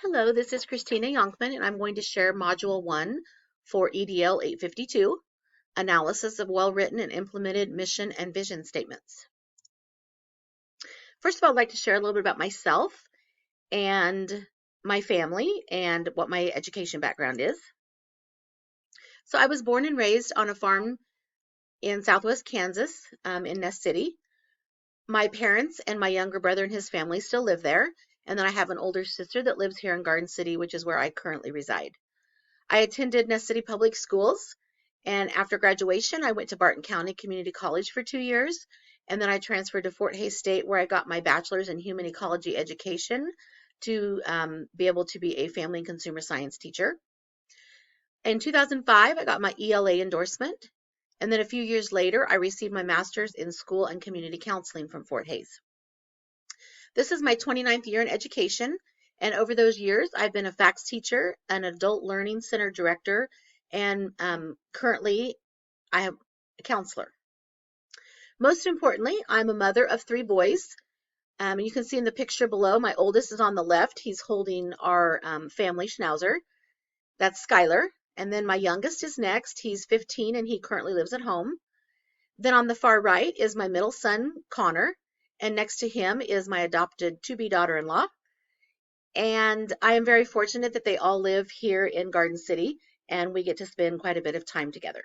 Hello, this is Christina Yonkman, and I'm going to share Module 1 for EDL 852, Analysis of Well-Written and Implemented Mission and Vision Statements. First of all, I'd like to share a little bit about myself and my family and what my education background is. So I was born and raised on a farm in southwest Kansas, in Nest City. My parents and my younger brother and his family still live there, and then I have an older sister that lives here in Garden City, which is where I currently reside. I attended Nest City Public Schools, and after graduation, I went to Barton County Community College for 2 years, and then I transferred to Fort Hays State, where I got my bachelor's in human ecology education to be able to be a family and consumer science teacher. In 2005, I got my ELA endorsement, and then a few years later, I received my master's in school and community counseling from Fort Hays. This is my 29th year in education, and over those years, I've been a FACS teacher, an adult learning center director, and currently I am a counselor. Most importantly, I'm a mother of 3 boys. You can see in the picture below, my oldest is on the left. He's holding our family schnauzer. That's Skylar. And then my youngest is next. He's 15 and he currently lives at home. Then on the far right is my middle son, Connor. And next to him is my adopted to-be daughter-in-law. And I am very fortunate that they all live here in Garden City, and we get to spend quite a bit of time together.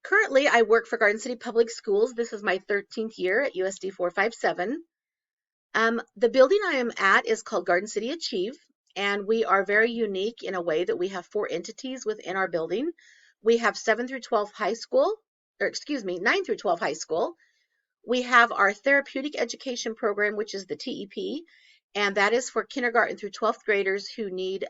Currently, I work for Garden City Public Schools. This is my 13th year at USD 457. The building I am at is called Garden City Achieve, and we are very unique in a way that we have 4 entities within our building. We have 7 through 12 high school, 9 through 12 high school. We have our therapeutic education program, which is the TEP, and that is for kindergarten through 12th graders who need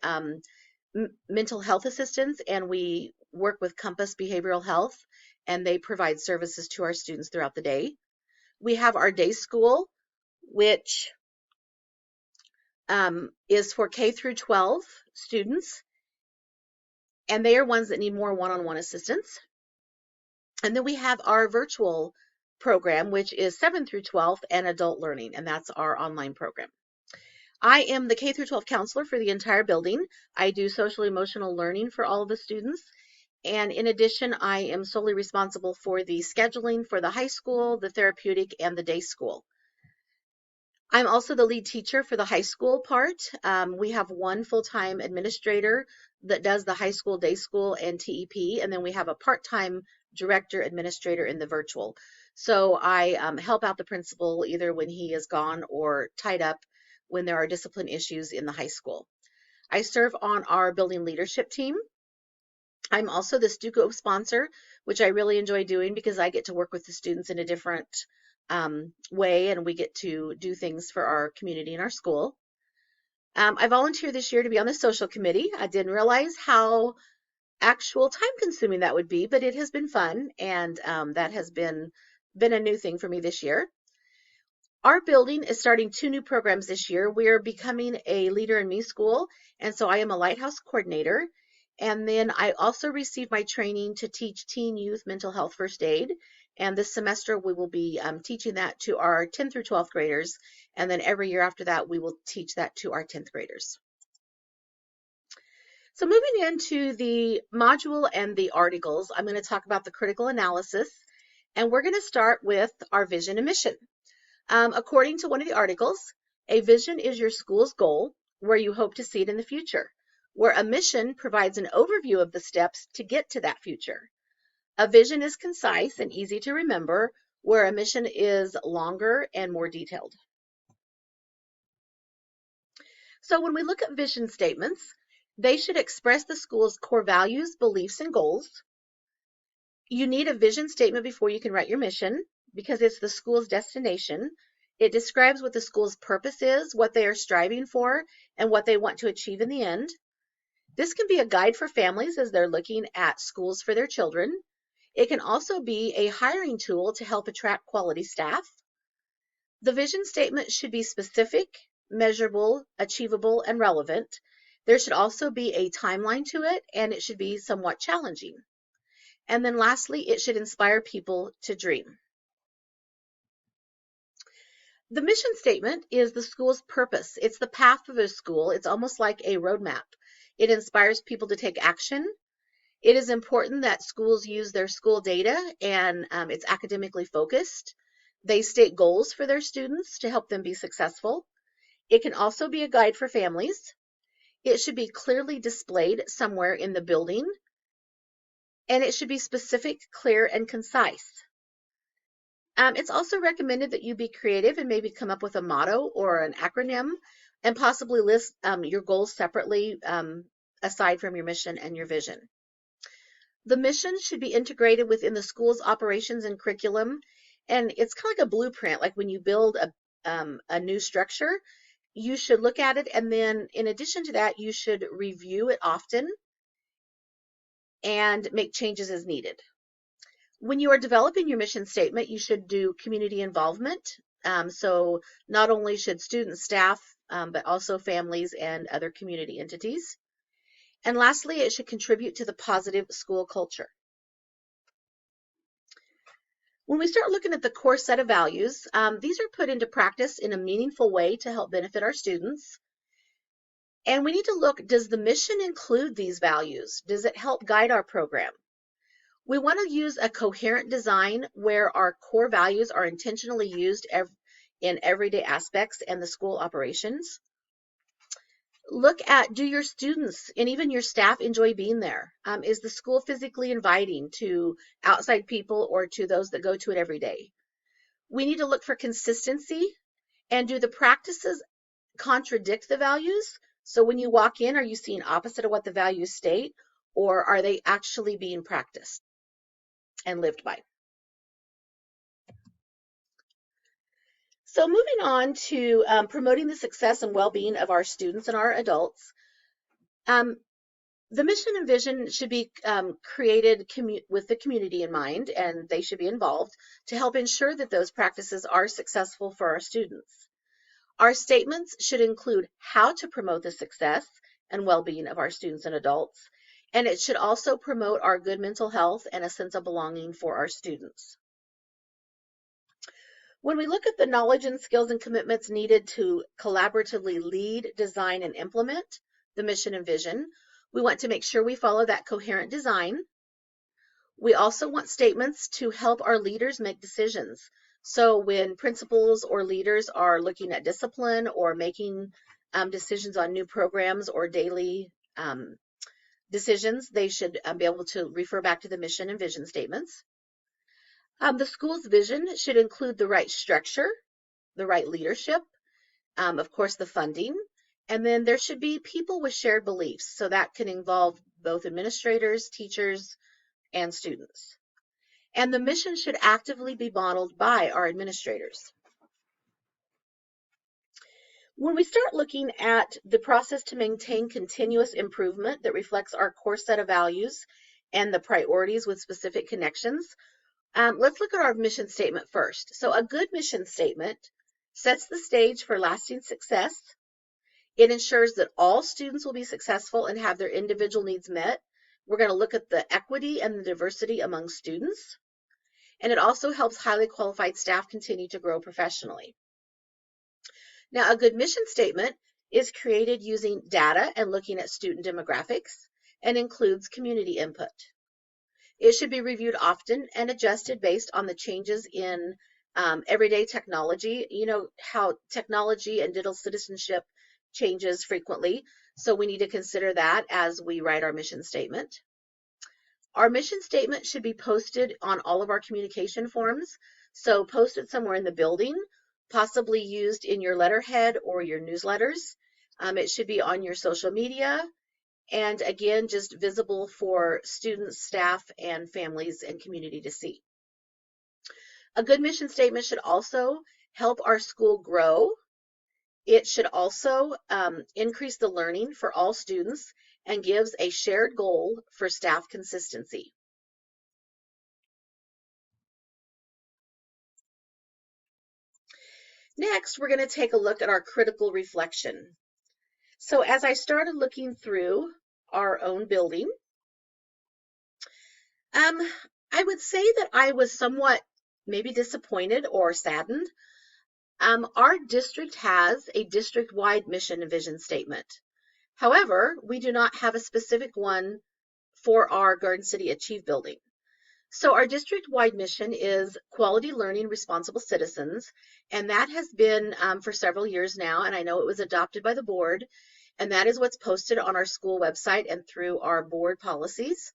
mental health assistance, and we work with Compass Behavioral Health, and they provide services to our students throughout the day. We have our day school, which is for K through 12 students, and they are ones that need more one-on-one assistance. And then we have our virtual program, which is 7 through 12 and adult learning, and that's our online program. I am the K through 12 counselor for the entire building. I do social emotional learning for all of the students. And in addition, I am solely responsible for the scheduling for the high school, the therapeutic, and the day school. I'm also the lead teacher for the high school part. We have 1 full-time administrator that does the high school, day school, and TEP, and then we have a part-time director administrator in the virtual. So I help out the principal either when he is gone or tied up when there are discipline issues in the high school. I serve on our building leadership team. I'm also the Stuco sponsor, which I really enjoy doing because I get to work with the students in a different way, and we get to do things for our community and our school. I volunteered this year to be on the social committee. I didn't realize how actual time consuming that would be, but it has been fun, and that has been a new thing for me this year. Our building is starting 2 new programs this year. We are becoming a Leader in Me school, and so I am a Lighthouse coordinator. And then I also received my training to teach teen youth mental health first aid. And this semester we will be teaching that to our 10th through 12th graders. And then every year after that, we will teach that to our 10th graders. So moving into the module and the articles, I'm going to talk about the critical analysis. And we're going to start with our vision and mission. According to one of the articles, a vision is your school's goal where you hope to see it in the future, where a mission provides an overview of the steps to get to that future. A vision is concise and easy to remember, where a mission is longer and more detailed. So when we look at vision statements, they should express the school's core values, beliefs, and goals. You need a vision statement before you can write your mission because it's the school's destination. It describes what the school's purpose is, what they are striving for, and what they want to achieve in the end. This can be a guide for families as they're looking at schools for their children. It can also be a hiring tool to help attract quality staff. The vision statement should be specific, measurable, achievable, and relevant. There should also be a timeline to it, and it should be somewhat challenging. And then lastly, it should inspire people to dream. The mission statement is the school's purpose. It's the path of a school. It's almost like a roadmap. It inspires people to take action. It is important that schools use their school data and it's academically focused. They state goals for their students to help them be successful. It can also be a guide for families. It should be clearly displayed somewhere in the building, and it should be specific, clear, and concise. It's also recommended that you be creative and maybe come up with a motto or an acronym and possibly list your goals separately aside from your mission and your vision. The mission should be integrated within the school's operations and curriculum, and it's kind of like a blueprint. Like when you build a new structure, you should look at it, and then in addition to that, you should review it often and make changes as needed. When you are developing your mission statement, you should do community involvement. So not only should students, staff, but also families and other community entities. And lastly, it should contribute to the positive school culture. When we start looking at the core set of values, these are put into practice in a meaningful way to help benefit our students. And we need to look, does the mission include these values? Does it help guide our program? We want to use a coherent design where our core values are intentionally used in everyday aspects and the school operations. Look at, do your students and even your staff enjoy being there? Is the school physically inviting to outside people or to those that go to it every day? We need to look for consistency, and do the practices contradict the values? So when you walk in, are you seeing opposite of what the values state, or are they actually being practiced and lived by? So moving on to promoting the success and well-being of our students and our adults, the mission and vision should be created with the community in mind, and they should be involved to help ensure that those practices are successful for our students. Our statements should include how to promote the success and well-being of our students and adults, and it should also promote our good mental health and a sense of belonging for our students. When we look at the knowledge and skills and commitments needed to collaboratively lead, design, and implement the mission and vision, we want to make sure we follow that coherent design. We also want statements to help our leaders make decisions. So when principals or leaders are looking at discipline or making decisions on new programs or daily decisions, they should be able to refer back to the mission and vision statements. The school's vision should include the right structure, the right leadership, of course, the funding, and then there should be people with shared beliefs. So that can involve both administrators, teachers, and students. And the mission should actively be modeled by our administrators. When we start looking at the process to maintain continuous improvement that reflects our core set of values and the priorities with specific connections, let's look at our mission statement first. So a good mission statement sets the stage for lasting success. It ensures that all students will be successful and have their individual needs met. We're going to look at the equity and the diversity among students. And it also helps highly qualified staff continue to grow professionally. Now, a good mission statement is created using data and looking at student demographics and includes community input. It should be reviewed often and adjusted based on the changes in everyday technology. You know how technology and digital citizenship changes frequently, so we need to consider that as we write our mission statement. Our mission statement should be posted on all of our communication forms, so posted somewhere in the building, possibly used in your letterhead or your newsletters. It should be on your social media, and again, just visible for students, staff, and families and community to see. A good mission statement should also help our school grow. It should also increase the learning for all students and gives a shared goal for staff consistency. Next, we're going to take a look at our critical reflection. So as I started looking through our own building, I would say that I was somewhat maybe disappointed or saddened Our district has a district-wide mission and vision statement. However, we do not have a specific one for our Garden City Achieve building. So our district-wide mission is quality learning, responsible citizens, and that has been for several years now, and I know it was adopted by the board, and that is what's posted on our school website and through our board policies.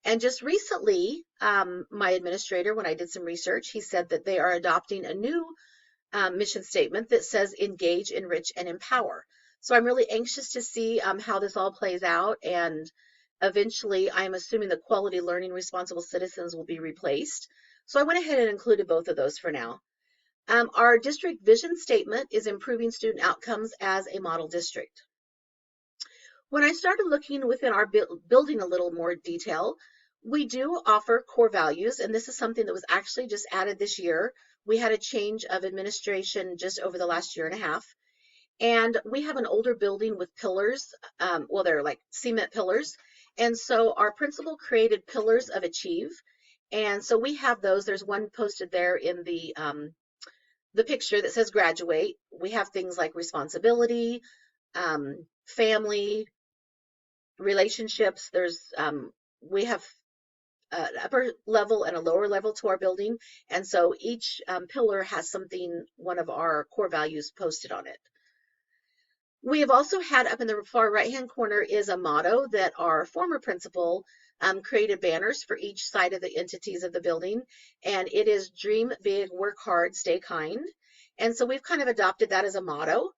And just recently, my administrator, when I did some research, he said that they are adopting a new mission statement that says engage, enrich, and empower. So I'm really anxious to see how this all plays out, and eventually I'm assuming the quality learning responsible citizens will be replaced. So I went ahead and included both of those for now. Our district vision statement is improving student outcomes as a model district. When I started looking within our building a little more detail, we do offer core values, and this is something that was actually just added this year. We had a change of administration just over the last year and a half, and we have an older building with pillars. Well, they're like cement pillars, and so our principal created pillars of Achieve, and so we have those. There's one posted there in the picture that says graduate. We have things like responsibility, family, relationships. We have an upper level and a lower level to our building, and so each pillar has something, one of our core values posted on it. We have also had up in the far right hand corner is a motto that our former principal created banners for each side of the entities of the building, and it is dream big, work hard, stay kind. And so we've kind of adopted that as a motto.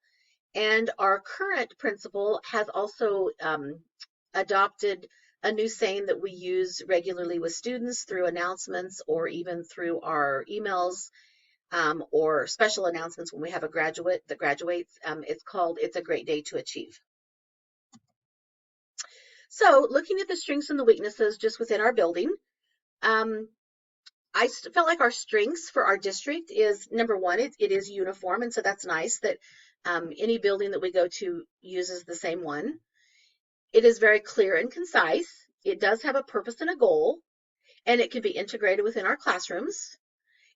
And our current principal has also adopted a new saying that we use regularly with students through announcements or even through our emails or special announcements when we have a graduate that graduates. It's called, "It's a great day to achieve." So looking at the strengths and the weaknesses just within our building, I felt like our strengths for our district is, number one, it is uniform, and so that's nice that any building that we go to uses the same one. It is very clear and concise. It does have a purpose and a goal, and it can be integrated within our classrooms.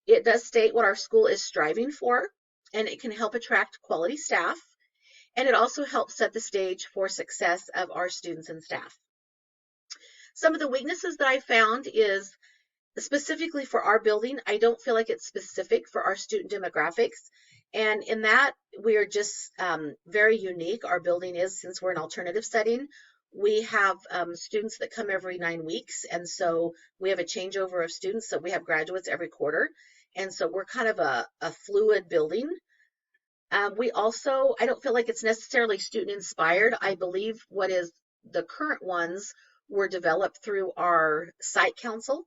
It does state what our school is striving for, and it can help attract quality staff, and it also helps set the stage for success of our students and staff. Some of the weaknesses that I found is specifically for our building, I don't feel like it's specific for our student demographics. And in that, we are just very unique. Our building is, since we're an alternative setting, we have students that come every 9 weeks. And so we have a changeover of students. So we have graduates every quarter. And so we're kind of a fluid building. We also, I don't feel like it's necessarily student inspired. I believe what is the current ones were developed through our site council.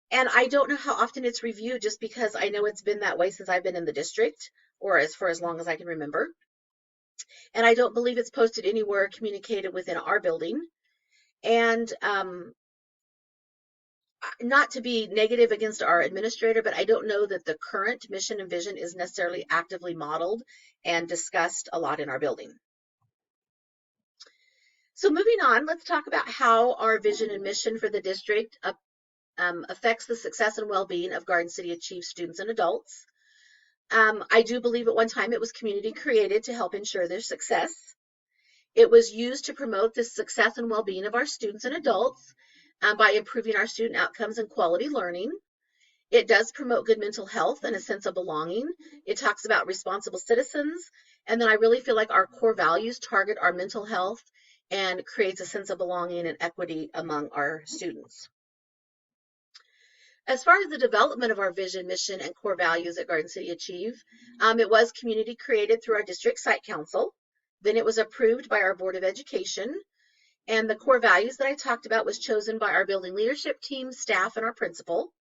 And I don't know how often it's reviewed, just because I know it's been that way since I've been in the district, or for as long as I can remember. And I don't believe it's posted anywhere communicated within our building. And not to be negative against our administrator, but I don't know that the current mission and vision is necessarily actively modeled and discussed a lot in our building. So moving on, let's talk about how our vision and mission for the district affects the success and well-being of Garden City Achieve students and adults. I do believe at one time it was community created to help ensure their success. It was used to promote the success and well-being of our students and adults by improving our student outcomes and quality learning. It does promote good mental health and a sense of belonging. It talks about responsible citizens. And then I really feel like our core values target our mental health and creates a sense of belonging and equity among our students. As far as the development of our vision, mission, and core values at Garden City Achieve, it was community created through our district site council. Then it was approved by our Board of Education. And the core values that I talked about was chosen by our building leadership team, staff, and our principal.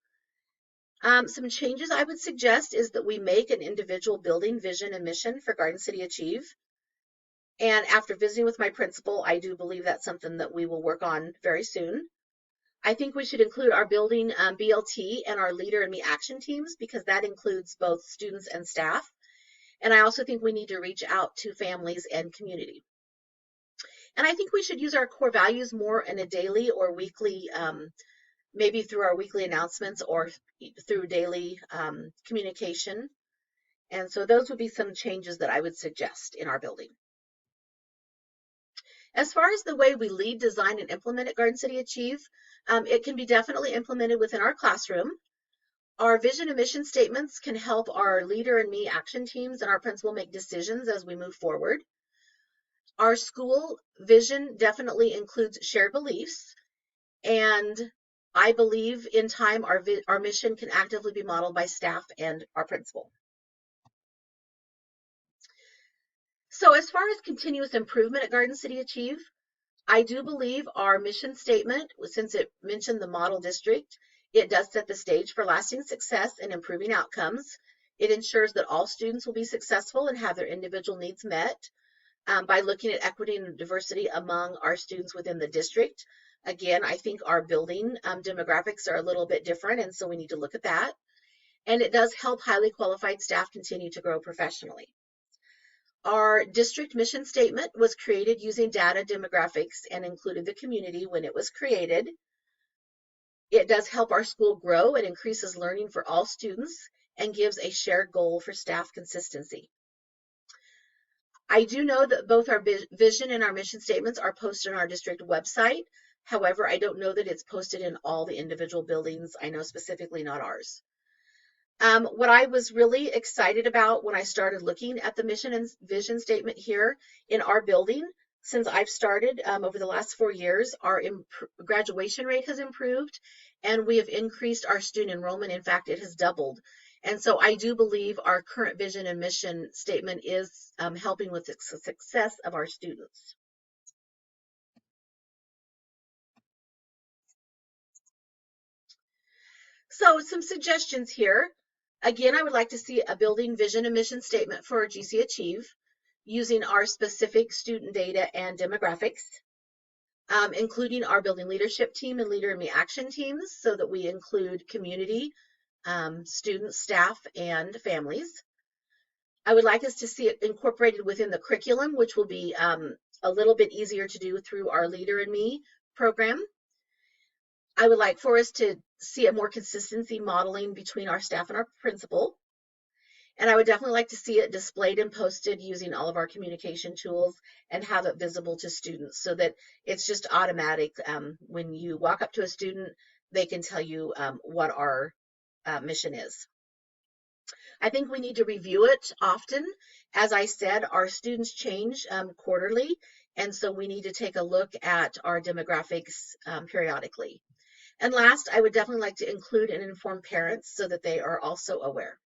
Some changes I would suggest is that we make an individual building vision and mission for Garden City Achieve. And after visiting with my principal, I do believe that's something that we will work on very soon. I think we should include our building BLT and our leader and me action teams, because that includes both students and staff. And I also think we need to reach out to families and community. And I think we should use our core values more in a daily or weekly, maybe through our weekly announcements or through daily communication. And so those would be some changes that I would suggest in our building. As far as the way we lead, design, and implement at Garden City Achieve, it can be definitely implemented within our classroom. Our vision and mission statements can help our leader and me action teams and our principal make decisions as we move forward. Our school vision definitely includes shared beliefs, and I believe in time our mission can actively be modeled by staff and our principal. So as far as continuous improvement at Garden City Achieve, I do believe our mission statement, since it mentioned the model district, it does set the stage for lasting success and improving outcomes. It ensures that all students will be successful and have their individual needs met by looking at equity and diversity among our students within the district. Again, I think our building demographics are a little bit different, and so we need to look at that. And it does help highly qualified staff continue to grow professionally. Our district mission statement was created using data demographics and included the community when it was created. It does help our school grow. It increases learning for all students and gives a shared goal for staff consistency. I do know that both our vision and our mission statements are posted on our district website. However, I don't know that it's posted in all the individual buildings. I know specifically not ours. What I was really excited about when I started looking at the mission and vision statement here in our building, since I've started over the last 4 years, our graduation rate has improved and we have increased our student enrollment. In fact, it has doubled. And so I do believe our current vision and mission statement is helping with the success of our students. So some suggestions here. Again, I would like to see a building vision and mission statement for GC Achieve using our specific student data and demographics, including our building leadership team and leader in me action teams so that we include community, students, staff, and families. I would like us to see it incorporated within the curriculum, which will be a little bit easier to do through our Leader in Me program. I would like for us to see a more consistency modeling between our staff and our principal. And I would definitely like to see it displayed and posted using all of our communication tools and have it visible to students so that it's just automatic. When you walk up to a student, they can tell you what our mission is. I think we need to review it often. As I said, our students change quarterly, and so we need to take a look at our demographics periodically. And last, I would definitely like to include and inform parents so that they are also aware.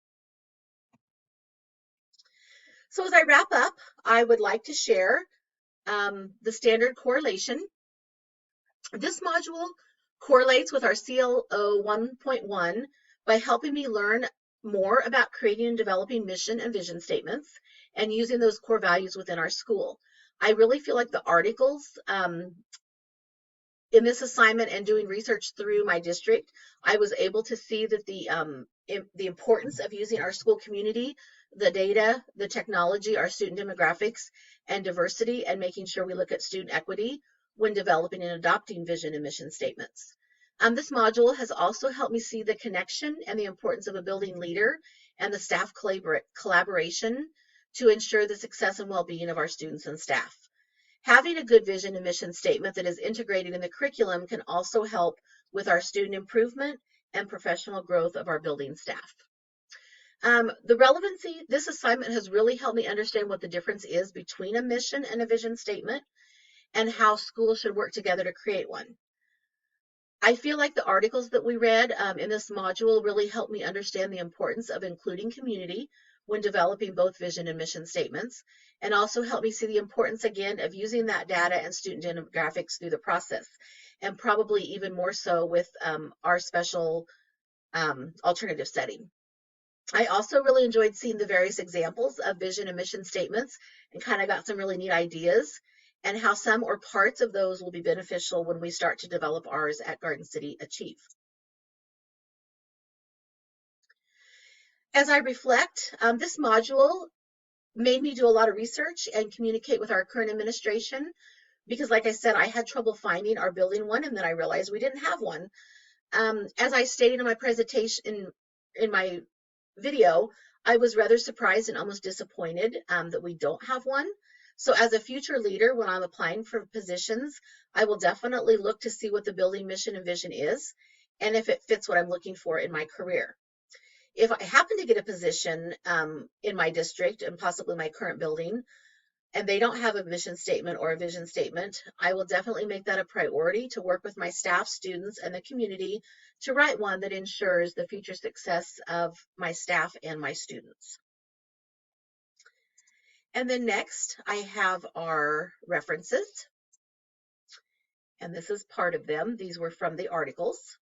So as I wrap up, I would like to share the standard correlation. This module correlates with our CLO 1.1 by helping me learn more about creating and developing mission and vision statements and using those core values within our school. I really feel like the articles in this assignment and doing research through my district, I was able to see that the importance of using our school community, the data, the technology, our student demographics, and diversity, and making sure we look at student equity when developing and adopting vision and mission statements. This module has also helped me see the connection and the importance of a building leader and the staff collaboration to ensure the success and well-being of our students and staff. Having a good vision and mission statement that is integrated in the curriculum can also help with our student improvement and professional growth of our building staff. The relevancy, this assignment has really helped me understand what the difference is between a mission and a vision statement and how schools should work together to create one. I feel like the articles that we read in this module really helped me understand the importance of including community when developing both vision and mission statements, and also help me see the importance again of using that data and student demographics through the process, and probably even more so with our special alternative setting. I also really enjoyed seeing the various examples of vision and mission statements and kind of got some really neat ideas and how some or parts of those will be beneficial when we start to develop ours at Garden City Achieve. As I reflect, this module made me do a lot of research and communicate with our current administration because, like I said, I had trouble finding our building one, and then I realized we didn't have one. As I stated in my presentation, in my video, I was rather surprised and almost disappointed that we don't have one. So as a future leader, when I'm applying for positions, I will definitely look to see what the building mission and vision is, and if it fits what I'm looking for in my career. If I happen to get a position in my district and possibly my current building, and they don't have a mission statement or a vision statement, I will definitely make that a priority to work with my staff, students, and the community to write one that ensures the future success of my staff and my students. And then next, I have our references, and this is part of them. These were from the articles.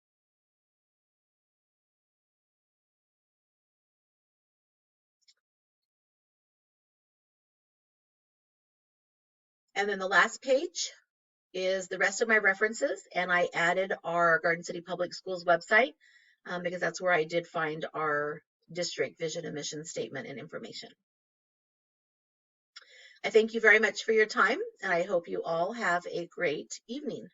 And then the last page is the rest of my references, and I added our Garden City Public Schools website because that's where I did find our district vision and mission statement and information. I thank you very much for your time, and I hope you all have a great evening.